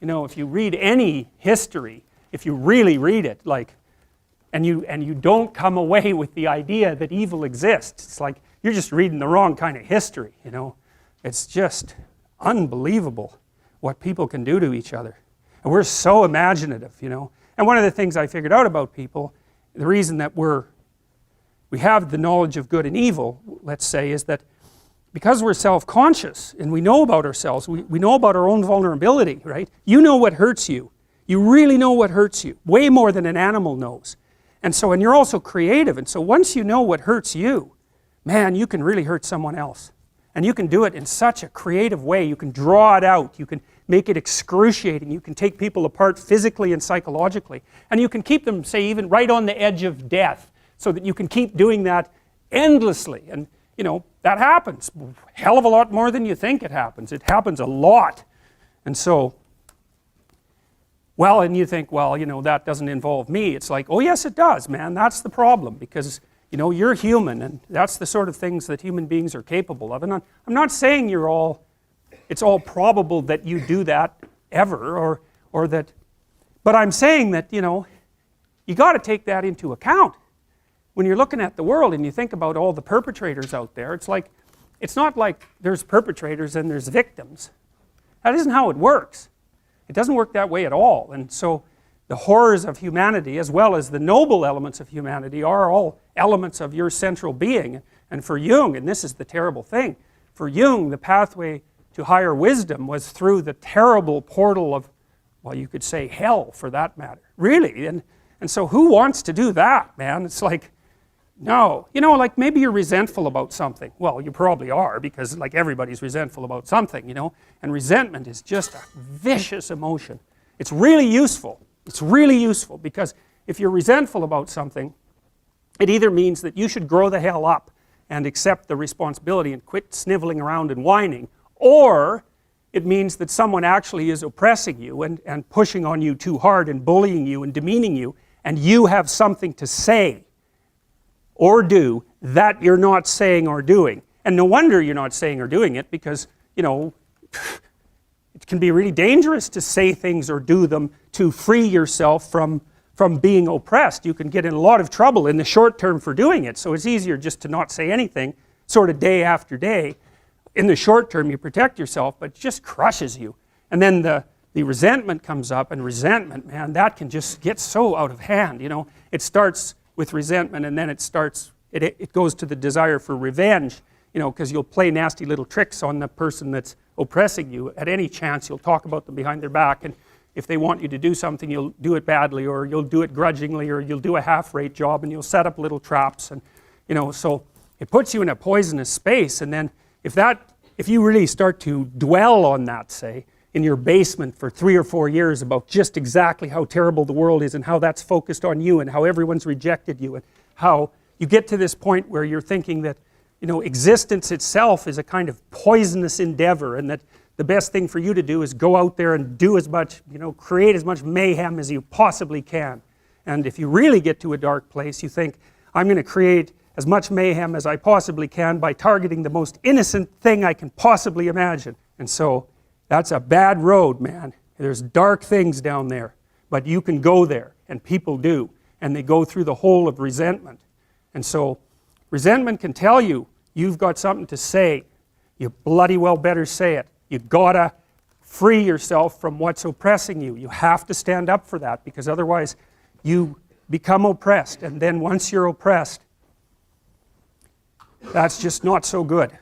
You know, if you read any history, if you really read it, like, and you don't come away with the idea that evil exists, it's like you're just reading the wrong kind of history, you know. It's just unbelievable what people can do to each other. And we're so imaginative, you know. And one of the things I figured out about people, the reason that we have the knowledge of good and evil, let's say, is that because we're self-conscious and we know about ourselves, we know about our own vulnerability, right? You know what hurts you. You really know what hurts you, way more than an animal knows. And so, and you're also creative, and so once you know what hurts you, man, you can really hurt someone else. And you can do it in such a creative way. You can draw it out, you can make it excruciating, you can take people apart physically and psychologically, and you can keep them, say, even right on the edge of death, so that you can keep doing that endlessly. And you know, that happens, hell of a lot more than you think it happens. It happens a lot. And so, well, and you think, well, you know, that doesn't involve me. It's like, oh yes it does, man, that's the problem, because you know, you're human, and that's the sort of things that human beings are capable of. And I'm not saying it's all probable that you do that ever, or that, but I'm saying that, you know, you got to take that into account. When you're looking at the world and you think about all the perpetrators out there, it's like, it's not like there's perpetrators and there's victims. That isn't how it works. It doesn't work that way at all. And so the horrors of humanity, as well as the noble elements of humanity, are all elements of your central being. And for Jung, and this is the terrible thing, for Jung, the pathway to higher wisdom was through the terrible portal of, well, you could say hell, for that matter. Really. And so who wants to do that, man? It's like, no. You know, like maybe you're resentful about something. Well, you probably are, because like everybody's resentful about something, you know. And resentment is just a vicious emotion. It's really useful. It's really useful, because if you're resentful about something, it either means that you should grow the hell up and accept the responsibility and quit sniveling around and whining, or it means that someone actually is oppressing you and pushing on you too hard and bullying you and demeaning you, and you have something to say or do that you're not saying or doing. And no wonder you're not saying or doing it, because, you know, it can be really dangerous to say things or do them to free yourself from being oppressed. You can get in a lot of trouble in the short term for doing it, so it's easier just to not say anything, sort of day after day. In the short term you protect yourself, but it just crushes you. And then the resentment comes up, and resentment, man, that can just get so out of hand, you know. It starts with resentment, and then it goes to the desire for revenge, you know, because you'll play nasty little tricks on the person that's oppressing you. At any chance you'll talk about them behind their back, and if they want you to do something, you'll do it badly, or you'll do it grudgingly, or you'll do a half-rate job, and you'll set up little traps, and you know, so it puts you in a poisonous space. And then if you really start to dwell on that, say, in your basement for 3 or 4 years about just exactly how terrible the world is, and how that's focused on you, and how everyone's rejected you, and how you get to this point where you're thinking that, you know, existence itself is a kind of poisonous endeavor, and that the best thing for you to do is go out there and do as much, you know, create as much mayhem as you possibly can. And if you really get to a dark place, you think, I'm going to create as much mayhem as I possibly can by targeting the most innocent thing I can possibly imagine. And so that's a bad road, man. There's dark things down there, but you can go there, and people do, and they go through the hole of resentment. And so resentment can tell you you've got something to say. You bloody well better say it. You gotta free yourself from what's oppressing you. You have to stand up for that, because otherwise you become oppressed, and then once you're oppressed, that's just not so good.